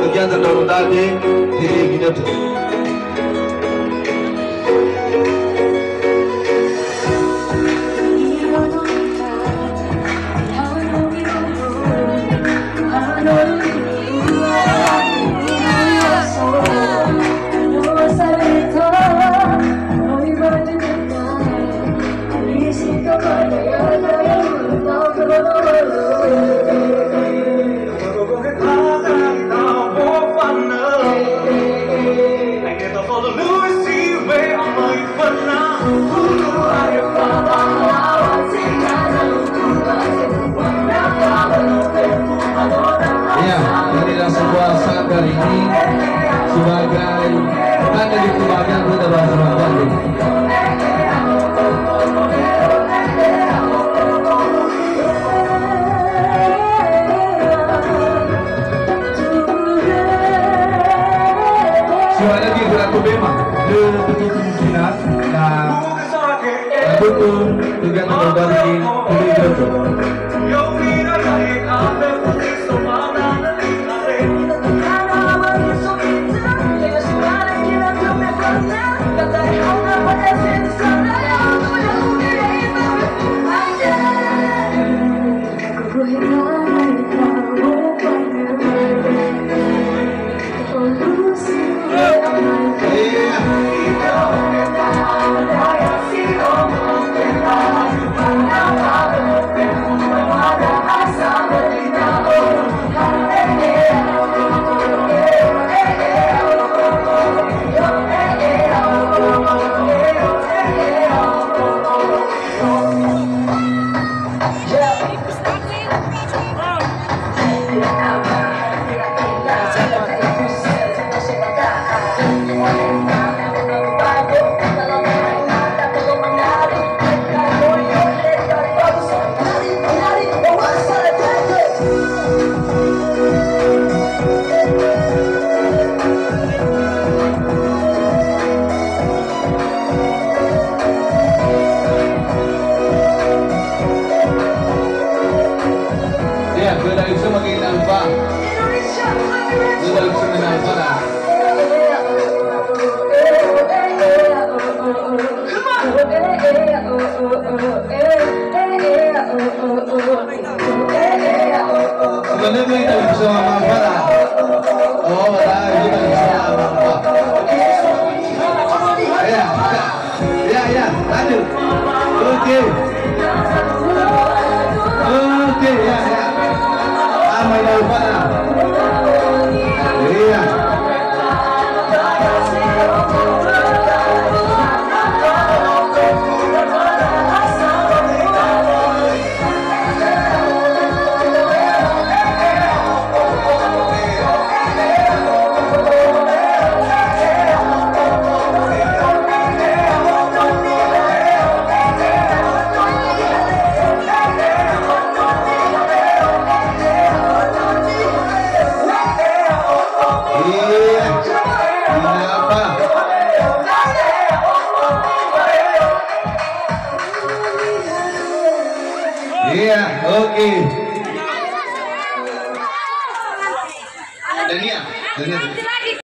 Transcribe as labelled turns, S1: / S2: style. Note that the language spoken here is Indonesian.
S1: kegiatan Darul di Ginetu.
S2: Kali ini sebagai tanda di kebahagiaan kita bersama Bali. Suara lagi berlaku memang betul kemungkinan dan betul kegiatan berbagi begitu. Sebenarnya kita bisa manfaat. Oh, kita bisa manfaat. Ya, lanjut. Oke, ya. Amai manfaat. Iya. Iya, oke.